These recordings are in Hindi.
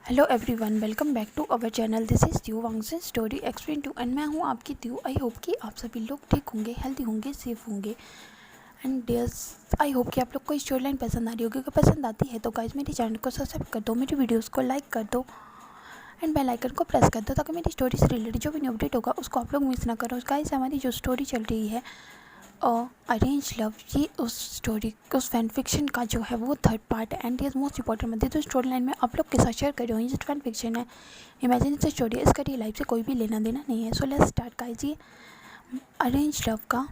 Hello everyone, welcome back to our channel. This is त्यू वांगजन स्टोरी एक्सप्लेन टू एंड मैं हूँ आपकी त्यू। आई होप कि आप सभी लोग ठीक होंगे, हेल्दी होंगे, सेफ होंगे एंड डियर्स आई होप कि आप लोग को स्टोरी लाइन पसंद आ रही होगी। अगर पसंद आती है तो गाइज मेरे चैनल को सब्सक्राइब कर दो, मेरी वीडियोज़ को लाइक कर दो एंड बेल आइकन को प्रेस कर दो ताकि मेरी स्टोरी से रिलेटेड जो भी अपडेट होगा उसको आप लोग मिस ना करो। गाइज हमारी जो स्टोरी चल रही है अरेंज लव, ये उस स्टोरी उस फैन फिक्शन का जो है वो third part and is most important मध्य तो स्टोरी लाइन में आप लोग के साथ शेयर कर रही हूँ। ये फैन फिक्शन है, इमेजिन से स्टोरी है, इसका रियल लाइफ से कोई भी लेना देना नहीं है। So let's start guys. ये अरेंज लव का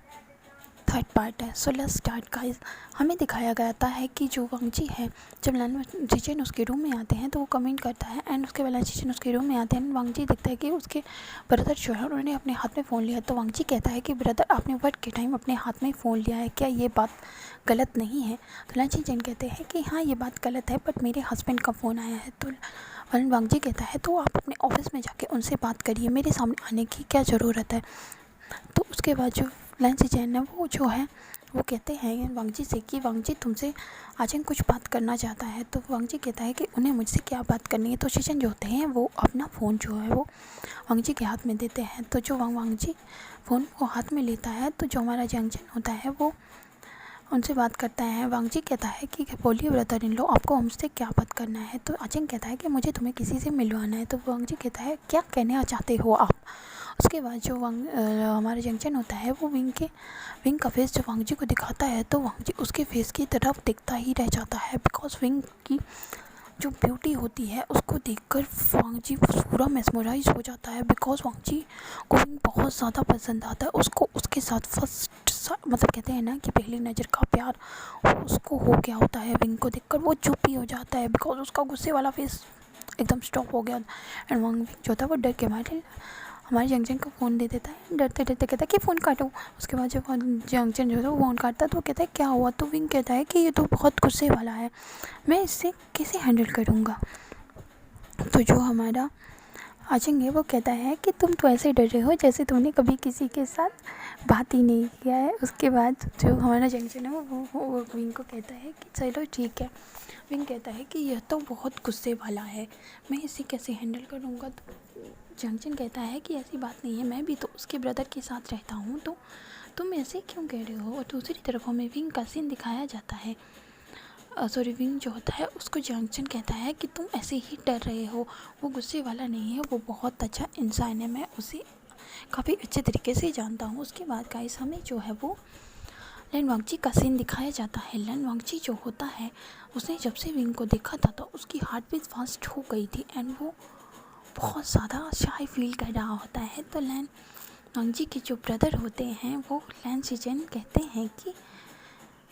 थर्ड पार्ट है। So let's start guys. हमें दिखाया गया है कि जो वांगजी है, जब लान जिचन उसके रूम में आते हैं तो वो कमेंट करता है एंड उसके बाद जिचन उसके रूम में आते हैं। वांगजी देखता है कि उसके ब्रदर जो है उन्होंने अपने हाथ में फ़ोन लिया। तो वांगजी कहता है कि ब्रदर आपने वर्क के टाइम अपने हाथ में फ़ोन लिया है, क्या ये बात गलत नहीं है? तो लान जिचन कहते हैं कि हाँ ये बात गलत है, बट मेरे हस्बैंड का फ़ोन आया है। तो वांगजी कहता है तो आप अपने ऑफिस में जाके उनसे बात करिए, मेरे सामने आने की क्या ज़रूरत है? तो उसके बाद जो लाइन जिचन है वो जो है वो कहते हैं वांगजी से कि वांगजी तुमसे आजन कुछ बात करना चाहता है। तो वांगजी कहता है कि उन्हें मुझसे क्या बात करनी है। तो जिचन जो होते हैं वो अपना फ़ोन जो है वो वांगजी के हाथ में देते हैं। तो जो वांगजी फ़ोन को हाथ में लेता है तो जो हमारा जंक्शन होता है वो उनसे बात करता है। वांगजी कहता है कि बोलिए ब्रदर इन लो, आपको हमसे क्या बात करना है? तो अजय कहता है कि मुझे तुम्हें किसी से मिलवाना है। तो वांगजी कहता है क्या कहना चाहते हो आप? उसके बाद जो हमारा जंक्शन होता है वो विंग का फेस जो वांगजी को दिखाता है तो वांगजी उसके फेस की तरफ दिखता ही रह जाता है। बिकॉज विंग की जो ब्यूटी होती है उसको देखकर वांगजी पूरा मेस्मराइज हो जाता है। बिकॉज वांगजी को विंग बहुत ज़्यादा पसंद आता है। उसको उसके साथ फर्स्ट मतलब कहते हैं ना कि पहली नज़र का प्यार उसको हो गया होता है। विंग को देखकर वो चुप ही हो जाता है बिकॉज उसका गुस्से वाला फेस एकदम स्टॉप हो गया। एंड वांग जो था वो डर के मारे हमारे जंक्शन को फ़ोन दे देता है। डरते डरते कहता है कि फ़ोन काटो। उसके बाद जब जंक्शन जो है वो फ़ोन काटता है तो वो कहता है क्या हुआ? तो विंग कहता है कि ये तो बहुत गुस्से वाला है, मैं इससे कैसे हैंडल करूँगा? तो जो हमारा आजंग है वो कहता है कि तुम तो ऐसे डर रहे हो जैसे तुमने कभी किसी के साथ बात ही नहीं किया है। उसके बाद जो हमारा जंक्शन है वो विंग को कहता है कि चलो ठीक है। विंग कहता है कि यह तो बहुत गुस्से वाला है, मैं इसे कैसे हैंडल करूँगा? तो जंक्शन कहता है कि ऐसी बात नहीं है, मैं भी तो उसके ब्रदर के साथ रहता हूँ, तो तुम ऐसे क्यों कह रहे हो? और दूसरी तरफ हमें विंग का सीन दिखाया जाता है। सॉरी, विंग जो होता है उसको जंक्शन कहता है कि तुम ऐसे ही डर रहे हो, वो गुस्से वाला नहीं है, वो बहुत अच्छा इंसान है, मैं उसे काफ़ी अच्छे तरीके से जानता हूँ। उसके बाद गाइस हमें जो है वो लैन वांगजी का सीन दिखाया जाता है। लैन वांगजी जो होता है उसने जब से विंग को देखा था तो उसकी हार्ट बीट फास्ट हो गई थी एंड वो बहुत ज़्यादा शाय फील कर रहा होता है। तो लैन वांगजी के जो ब्रदर होते हैं वो लैन जिचन कहते हैं कि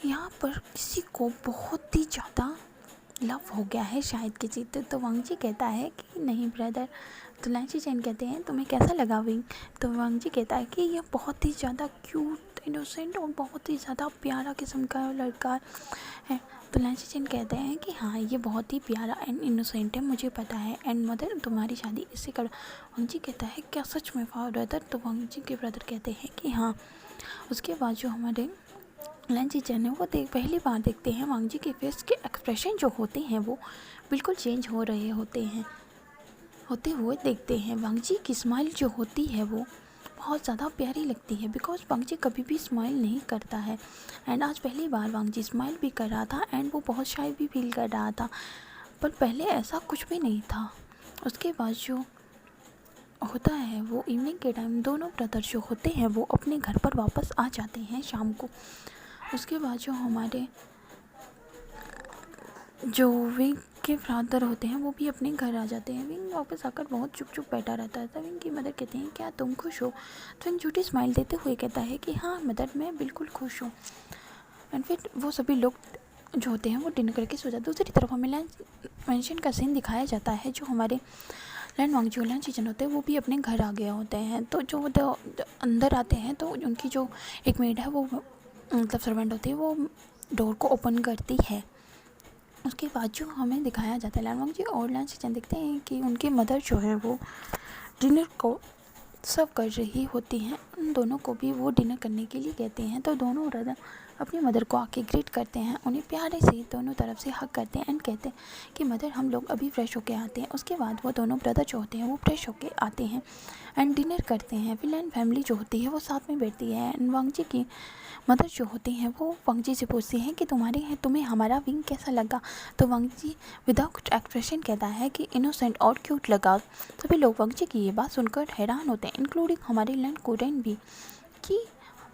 यहाँ पर किसी को बहुत ही ज़्यादा लव हो गया है शायद किसी। तो वांगजी कहता है कि नहीं ब्रदर। तो लैन जिचन कहते हैं तुम्हें कैसा लगा विंग? तो वांगजी कहता है कि यह बहुत ही ज़्यादा क्यूट, इनोसेंट और बहुत ही ज़्यादा प्यारा किस्म का लड़का है। तो लैन जिचन कहते हैं कि हाँ ये बहुत ही प्यारा एंड इनोसेंट है, मुझे पता है एंड मदर तुम्हारी शादी इससे कर। वांगजी कहता है क्या सच में ब्रदर? तो वांगजी के ब्रदर कहते हैं कि हाँ। उसके बाद जो हमारे लैन जिचन है वो पहली बार देखते हैं वांगजी के फेस के एक्सप्रेशन जो होते हैं वो बिल्कुल चेंज हो रहे होते हुए देखते हैं। वांगजी की स्माइल जो होती है वो बहुत ज़्यादा प्यारी लगती है बिकॉज वांगजी कभी भी स्माइल नहीं करता है एंड आज पहली बार वांगजी स्माइल भी कर रहा था एंड वो बहुत शाय भी फील कर रहा था, पर पहले ऐसा कुछ भी नहीं था। उसके बाद जो होता है वो इवनिंग के टाइम दोनों ब्रदर जो होते हैं वो अपने घर पर वापस आ जाते हैं शाम को। उसके बाद जो हमारे जो विंग के फादर होते हैं वो भी अपने घर आ जाते हैं। विंग वापस आकर बहुत चुप चुप बैठा रहता है। तो विंग की मदर कहते हैं क्या तुम खुश हो? तो विंग झूठी स्माइल देते हुए कहता है कि हाँ मदर मैं बिल्कुल खुश हूँ। एंड फिर वो सभी लोग जो होते हैं वो डिनर करके सो जाते हैं। दूसरी तरफ हमें लैन मेंशन का सीन दिखाया जाता है। जो हमारे लैन वांगजी और लैन जिचन होते हैं वो भी अपने घर आ गए होते हैं। तो जो अंदर आते हैं तो उनकी जो एक मेड है वो मतलब सर्वेंट होती है वो डोर को ओपन करती है। उसके बाद जो हमें दिखाया जाता है लैन वांगजी और लैन जिचन देखते हैं कि उनकी मदर जो है वो डिनर को सर्व कर रही होती हैं। उन दोनों को भी वो डिनर करने के लिए कहते हैं। तो दोनों ब्रदर अपनी मदर को आके ग्रीट करते हैं, उन्हें प्यारे से दोनों तरफ से हग करते हैं एंड कहते हैं कि मदर हम लोग अभी फ्रेश होके आते हैं। उसके बाद वो दोनों ब्रदर जो होते हैं वो फ्रेश होके आते हैं एंड डिनर करते हैं। विलन फैमिली जो होती है वो साथ में बैठती है एंड वांगजी की मदर जो होती हैं वो वांगजी से पूछती हैं कि तुम्हें हमारा विंग कैसा लगा। तो वांगजी विदाउट एक्सप्रेशन कहता है कि इनोसेंट और क्यूट लगा। सभी लोग वांगजी की ये बात सुनकर हैरान होते हैं, इंक्लूडिंग हमारे लैंड कोरेन भी, कि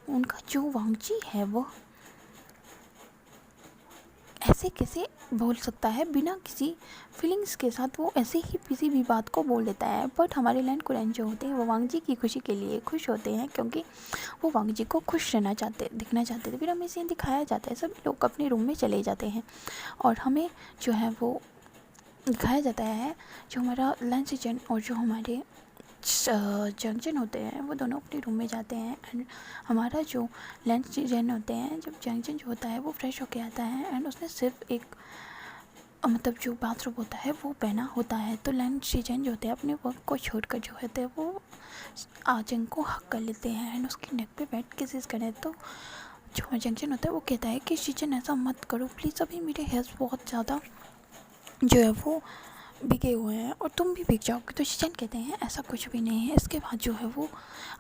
उनका जो वांगजी है वो ऐसे कैसे बोल सकता है, बिना किसी फीलिंग्स के साथ वो ऐसे ही किसी भी बात को बोल देता है। बट हमारे लैंड कोरेन जो होते हैं वो वांगजी की खुशी के लिए खुश होते हैं, क्योंकि वो वांगजी को खुश दिखना चाहते थे। फिर हमें सीन दिखाया जाता है, सभी लोग अपने रूम में चले जाते हैं और हमें जो है वो दिखाया जाता है जो हमारा लंच जन और जो हमारे जंक्शन होते हैं वो दोनों अपने रूम में जाते हैं एंड हमारा जो लंच जन होते हैं, जब जंक्शन जो होता है वो फ्रेश होके आता है एंड उसने सिर्फ एक मतलब जो बाथरूम होता है वो पहना होता है। तो लंच सीजन जो होते हैं अपने वर्क को छोड़कर जो होते हैं वो आजंग को हक कर लेते हैं एंड उसकी नेक पे बैठ के किस करें। तो जो जंक्शन होता है वो कहता है कि सीजन ऐसा मत करो प्लीज़, अभी मेरे हेयर्स बहुत ज़्यादा जो है वो बिके हुए हैं और तुम भी बिक जाओगे। तो शीचन कहते हैं ऐसा कुछ भी नहीं है। इसके बाद जो है वो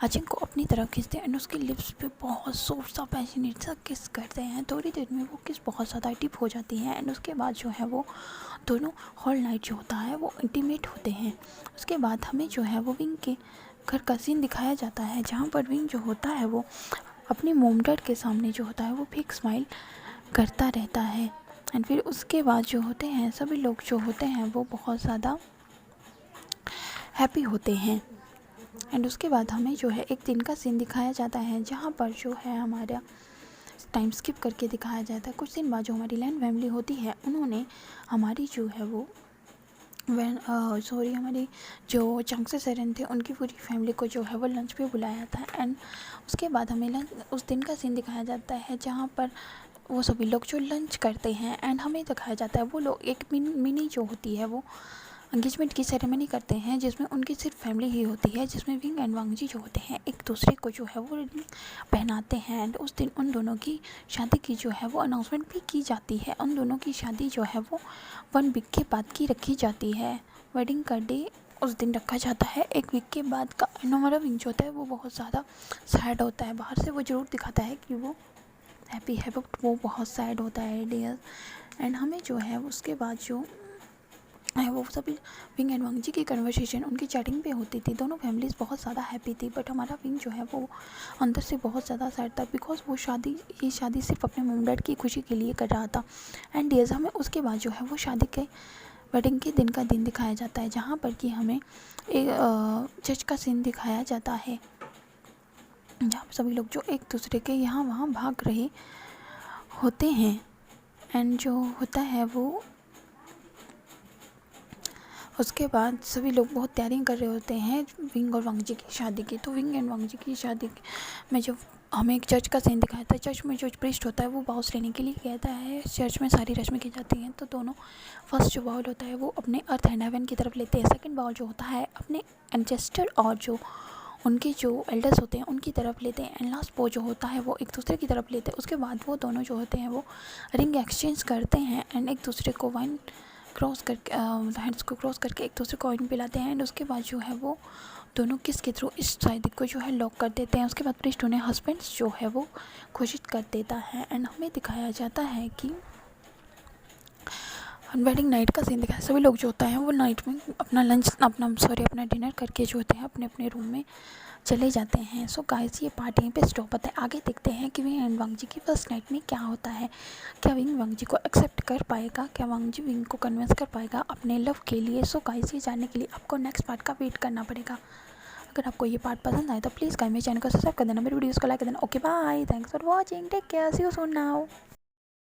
अजिंग को अपनी तरफ खींचते हैं एंड उसके लिप्स पे बहुत सॉफ्ट सा पैशनेट सा किस करते हैं। थोड़ी देर में वो किस बहुत ज़्यादा डीप हो जाती है एंड उसके बाद जो है वो दोनों होल नाइट जो होता है वो इंटीमेट होते हैं। उसके बाद हमें जो है वो विंग के घर का सीन दिखाया जाता है, जहाँ पर विंग जो होता है वो अपने मोम डैड के सामने जो होता है वो फेक स्माइल करता रहता है एंड फिर उसके बाद जो होते हैं सभी लोग जो होते हैं वो बहुत ज़्यादा हैप्पी होते हैं। एंड उसके बाद हमें जो है एक दिन का सीन दिखाया जाता है, जहाँ पर जो है हमारा टाइम स्किप करके दिखाया जाता है। कुछ दिन बाद जो हमारी लैंड फैमिली होती है उन्होंने हमारी जो है वो हमारी जो चंगसे सेरेन थे उनकी पूरी फैमिली को जो है वो लंच पे बुलाया था एंड उसके बाद हमें उस दिन का सीन दिखाया जाता है, जहाँ पर वो सभी लोग जो लंच करते हैं एंड हमें दिखाया जाता है वो लोग एक मिनी जो होती है वो एंगेजमेंट की सेरेमनी करते हैं, जिसमें उनकी सिर्फ फैमिली ही होती है, जिसमें विंग एंड वांगजी जो होते हैं एक दूसरे को जो है वो रिंग पहनाते हैं एंड उस दिन उन दोनों की शादी की जो है वो अनाउंसमेंट भी की जाती है। उन दोनों की शादी जो है वो 1 वीक के बाद की रखी जाती है। वेडिंग का डे उस दिन रखा जाता है 1 वीक के बाद का। एंड हमारा विंग जो होता है वो बहुत ज़्यादा सैड होता है। बाहर से वो ज़रूर दिखाता है कि वो हैप्पी है बट वो बहुत सैड होता है डियर। एंड हमें जो है उसके बाद जो है वो सभी विंग एंड वांगजी की कन्वर्सेशन उनकी चैटिंग पे होती थी। दोनों फैमिलीज़ बहुत ज़्यादा हैप्पी थी बट हमारा विंग जो है वो अंदर से बहुत ज़्यादा सैड था, बिकॉज वो ये शादी सिर्फ अपने मॉम डैड की खुशी के लिए कर रहा था। एंड डियर्स हमें उसके बाद जो है वो शादी के वेडिंग के दिन का दिन दिखाया जाता है, जहाँ पर कि हमें एक चर्च का सीन दिखाया जाता है, जहाँ पर सभी लोग जो एक दूसरे के यहाँ वहाँ भाग रहे होते हैं एंड जो होता है वो उसके बाद सभी लोग बहुत तैयारियां कर रहे होते हैं विंग और वांगजी की शादी की। तो विंग एंड वांगजी की शादी में जो हमें एक चर्च का सीन दिखाया था, चर्च में जो प्रीस्ट होता है वो बाउस लेने के लिए कहता है। चर्च में सारी रस्में की जाती हैं, तो दोनों फर्स्ट जो बाउल होता है वो अपने अर्थ एंड हेवन की तरफ लेते हैं, सेकंड बाउल जो होता है अपने एंसेस्टर और जो उनके जो एल्डर्स होते हैं उनकी तरफ लेते हैं एंड लास्ट बो जो होता है वो एक दूसरे की तरफ लेते हैं। उसके बाद वो दोनों जो होते हैं वो रिंग एक्सचेंज करते हैं एंड एक दूसरे को वाइन क्रॉस करके हैंड्स को क्रॉस करके एक दूसरे को वाइन पिलाते हैं एंड उसके बाद जो है वो दोनों किस के थ्रू इस शादी को जो है लॉक कर देते हैं। उसके बाद प्रीस्ट उन्हें हस्बैंड्स जो है वो घोषित कर देता है एंड हमें दिखाया जाता है कि वेडिंग नाइट का सीन दिखाया। सभी लोग जो होता है वो नाइट में अपना डिनर करके जो होते हैं अपने अपने रूम में चले जाते हैं। सो गाइस ये पार्ट यहीं पे स्टॉप होता है। आगे देखते हैं कि विंग एंड वांगजी की फर्स्ट नाइट में क्या होता है। क्या विंग वांगजी को एक्सेप्ट कर पाएगा, क्या वांगजी विंग को कन्विंस कर पाएगा अपने लव के लिए। सो गाइस ये जानने के लिए आपको नेक्स्ट पार्ट का वेट करना पड़ेगा। अगर आपको ये पार्ट पसंद आए तो प्लीज़ गाइस मेरे चैनल को सब्सक्राइब कर देना, मेरे वीडियोज़ को लाइक कर देना। Okay bye, thanks for watching, take care, see you soon now.